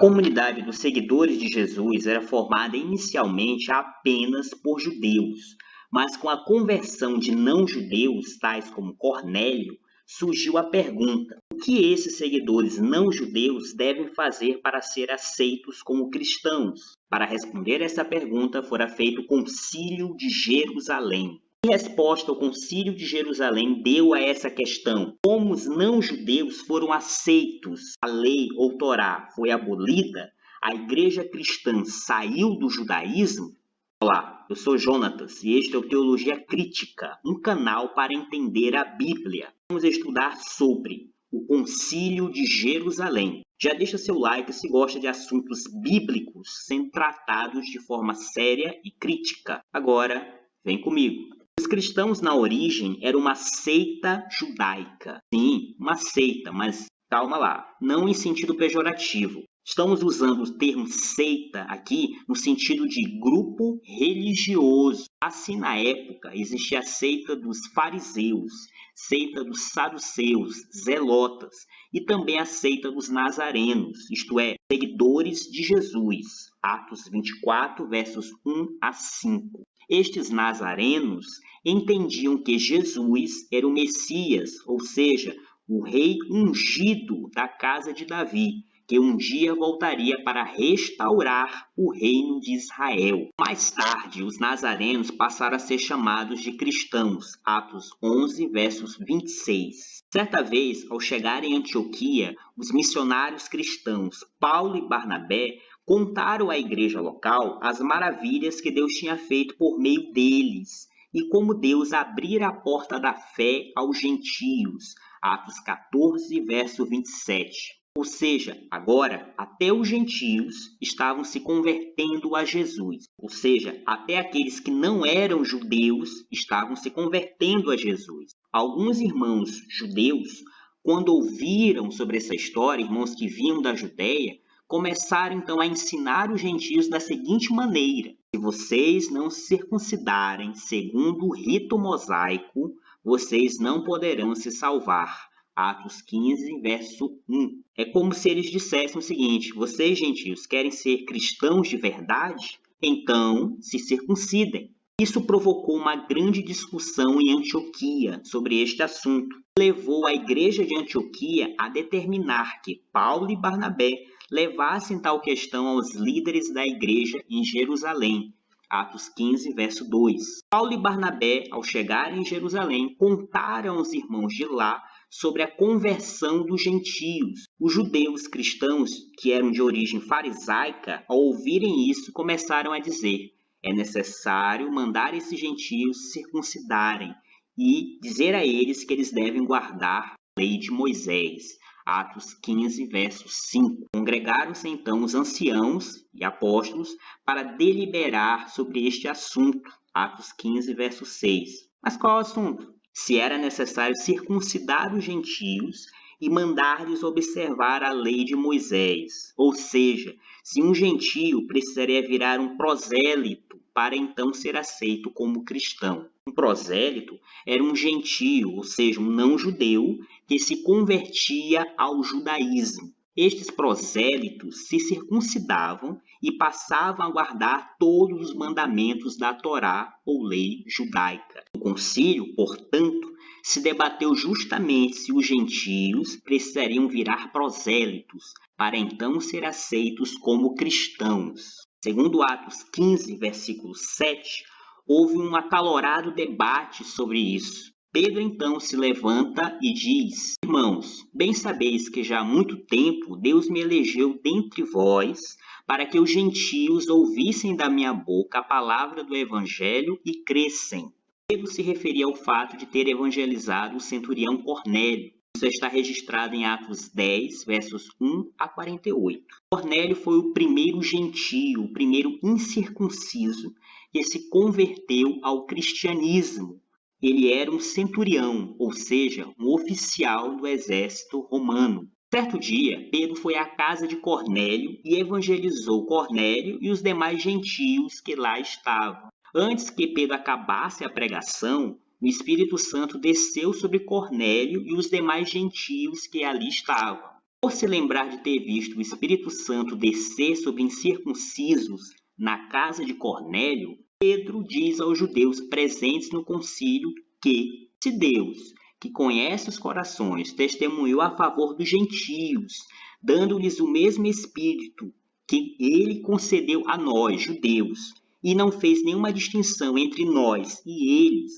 comunidade dos seguidores de Jesus era formada inicialmente apenas por judeus, mas com a conversão de não-judeus, tais como Cornélio, surgiu a pergunta: o que esses seguidores não-judeus devem fazer para ser aceitos como cristãos? Para responder essa pergunta, fora feito o Concílio de Jerusalém. Que resposta o Concílio de Jerusalém deu a essa questão? Como os não-judeus foram aceitos, a lei ou Torá foi abolida, a igreja cristã saiu do judaísmo? Olá, eu sou Jonatas e este é o Teologia Crítica, um canal para entender a Bíblia. Vamos estudar sobre o Concílio de Jerusalém. Já deixa seu like se gosta de assuntos bíblicos sendo tratados de forma séria e crítica. Agora, vem comigo. Os cristãos, na origem, eram uma seita judaica. Sim, uma seita, mas calma lá, não em sentido pejorativo. Estamos usando o termo seita aqui no sentido de grupo religioso. Assim, na época, existia a seita dos fariseus, seita dos saduceus, zelotas, e também a seita dos nazarenos, isto é, seguidores de Jesus. Atos 24, versos 1 a 5. Estes nazarenos entendiam que Jesus era o Messias, ou seja, o rei ungido da casa de Davi, que um dia voltaria para restaurar o reino de Israel. Mais tarde, os nazarenos passaram a ser chamados de cristãos, Atos 11, versos 26. Certa vez, ao chegar em Antioquia, os missionários cristãos Paulo e Barnabé contaram à igreja local as maravilhas que Deus tinha feito por meio deles e como Deus abrira a porta da fé aos gentios. Atos 14, verso 27. Ou seja, agora até os gentios estavam se convertendo a Jesus. Ou seja, até aqueles que não eram judeus estavam se convertendo a Jesus. Alguns irmãos judeus, quando ouviram sobre essa história, irmãos que vinham da Judéia, começaram então a ensinar os gentios da seguinte maneira: se vocês não se circuncidarem segundo o rito mosaico, vocês não poderão se salvar. Atos 15, verso 1. É como se eles dissessem o seguinte: vocês, gentios, querem ser cristãos de verdade? Então, se circuncidem. Isso provocou uma grande discussão em Antioquia sobre este assunto. Levou a igreja de Antioquia a determinar que Paulo e Barnabé levassem tal questão aos líderes da igreja em Jerusalém. Atos 15, verso 2. Paulo e Barnabé, ao chegarem em Jerusalém, contaram aos irmãos de lá sobre a conversão dos gentios. Os judeus cristãos, que eram de origem farisaica, ao ouvirem isso, começaram a dizer: é necessário mandar esses gentios se circuncidarem e dizer a eles que eles devem guardar a lei de Moisés. Atos 15, verso 5. Congregaram-se então os anciãos e apóstolos para deliberar sobre este assunto. Atos 15, verso 6. Mas qual é o assunto? Se era necessário circuncidar os gentios e mandar-lhes observar a lei de Moisés. Ou seja, se um gentio precisaria virar um prosélito para então ser aceito como cristão. Um prosélito era um gentio, ou seja, um não-judeu, que se convertia ao judaísmo. Estes prosélitos se circuncidavam e passavam a guardar todos os mandamentos da Torá ou lei judaica. O concílio, portanto, se debateu justamente se os gentios precisariam virar prosélitos para então ser aceitos como cristãos. Segundo Atos 15, versículo 7, houve um acalorado debate sobre isso. Pedro então se levanta e diz: irmãos, bem sabeis que já há muito tempo Deus me elegeu dentre vós para que os gentios ouvissem da minha boca a palavra do evangelho e crescem. Pedro se referia ao fato de ter evangelizado o centurião Cornélio. Isso está registrado em Atos 10, versos 1 a 48. Cornélio foi o primeiro gentio, o primeiro incircunciso que se converteu ao cristianismo. Ele era um centurião, ou seja, um oficial do exército romano. Certo dia, Pedro foi à casa de Cornélio e evangelizou Cornélio e os demais gentios que lá estavam. Antes que Pedro acabasse a pregação, o Espírito Santo desceu sobre Cornélio e os demais gentios que ali estavam. Por se lembrar de ter visto o Espírito Santo descer sobre incircuncisos na casa de Cornélio, Pedro diz aos judeus presentes no concílio que, se Deus, que conhece os corações, testemunhou a favor dos gentios, dando-lhes o mesmo Espírito que ele concedeu a nós, judeus, e não fez nenhuma distinção entre nós e eles,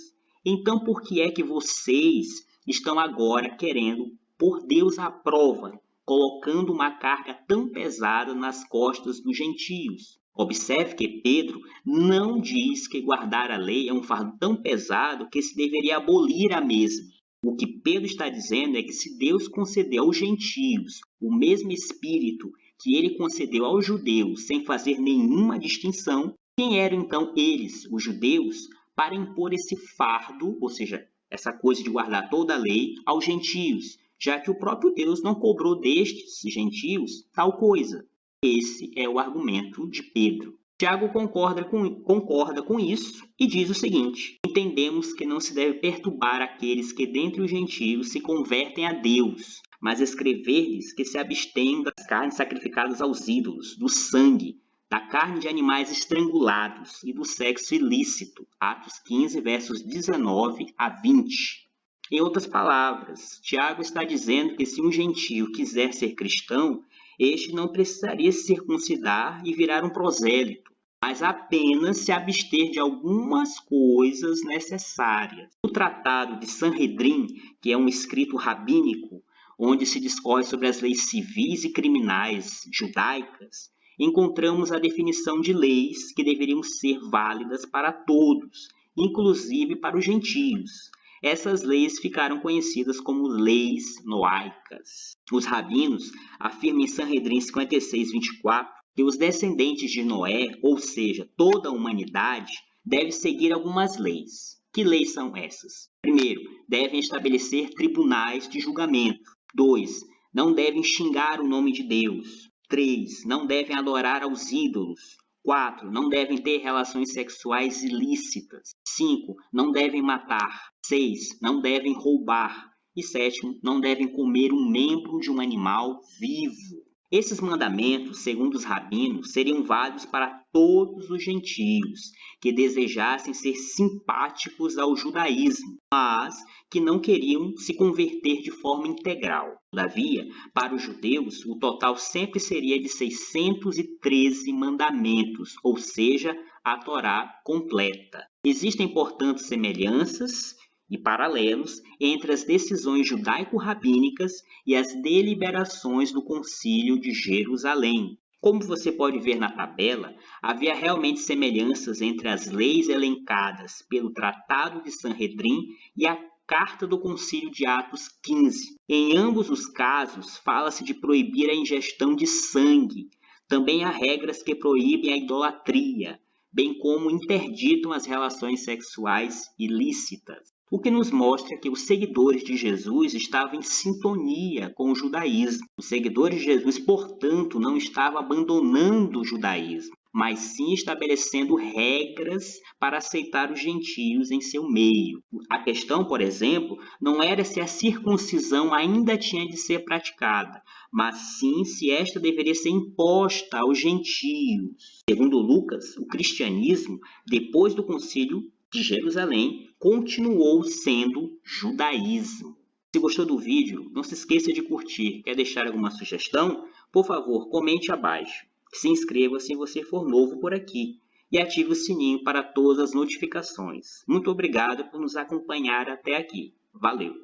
então por que é que vocês estão agora querendo pôr Deus à prova, colocando uma carga tão pesada nas costas dos gentios? Observe que Pedro não diz que guardar a lei é um fardo tão pesado que se deveria abolir a mesma. O que Pedro está dizendo é que se Deus concedeu aos gentios o mesmo Espírito que ele concedeu aos judeus sem fazer nenhuma distinção, quem eram então eles, os judeus, para impor esse fardo, ou seja, essa coisa de guardar toda a lei, aos gentios, já que o próprio Deus não cobrou destes gentios tal coisa? Esse é o argumento de Pedro. Tiago concorda com isso e diz o seguinte: entendemos que não se deve perturbar aqueles que dentre os gentios se convertem a Deus, mas escrever-lhes que se abstenham das carnes sacrificadas aos ídolos, do sangue, da carne de animais estrangulados e do sexo ilícito. Atos 15, versos 19 a 20. Em outras palavras, Tiago está dizendo que se um gentio quiser ser cristão, este não precisaria se circuncidar e virar um prosélito, mas apenas se abster de algumas coisas necessárias. No Tratado de Sanhedrin, que é um escrito rabínico, onde se discorre sobre as leis civis e criminais judaicas, encontramos a definição de leis que deveriam ser válidas para todos, inclusive para os gentios. Essas leis ficaram conhecidas como leis noaicas. Os rabinos afirmam em Sanhedrin 56, 24, que os descendentes de Noé, ou seja, toda a humanidade, devem seguir algumas leis. Que leis são essas? Primeiro, devem estabelecer tribunais de julgamento. 2. Não devem xingar o nome de Deus. 3. Não devem adorar aos ídolos. 4. Não devem ter relações sexuais ilícitas. 5. Não devem matar. 6. Não devem roubar. E 7. Não devem comer um membro de um animal vivo. Esses mandamentos, segundo os rabinos, seriam válidos para todos os gentios que desejassem ser simpáticos ao judaísmo, mas que não queriam se converter de forma integral. Todavia, para os judeus, o total sempre seria de 613 mandamentos, ou seja, a Torá completa. Existem, portanto, semelhanças e paralelos entre as decisões judaico-rabínicas e as deliberações do Concílio de Jerusalém. Como você pode ver na tabela, havia realmente semelhanças entre as leis elencadas pelo Tratado de Sanhedrin e a Carta do Concílio de Atos 15. Em ambos os casos, fala-se de proibir a ingestão de sangue. Também há regras que proíbem a idolatria, bem como interditam as relações sexuais ilícitas. O que nos mostra que os seguidores de Jesus estavam em sintonia com o judaísmo. Os seguidores de Jesus, portanto, não estavam abandonando o judaísmo, mas sim estabelecendo regras para aceitar os gentios em seu meio. A questão, por exemplo, não era se a circuncisão ainda tinha de ser praticada, mas sim se esta deveria ser imposta aos gentios. Segundo Lucas, o cristianismo, depois do concílio de Jerusalém, continuou sendo judaísmo. Se gostou do vídeo, não se esqueça de curtir. Quer deixar alguma sugestão? Por favor, comente abaixo. Se inscreva se você for novo por aqui e ative o sininho para todas as notificações. Muito obrigado por nos acompanhar até aqui. Valeu!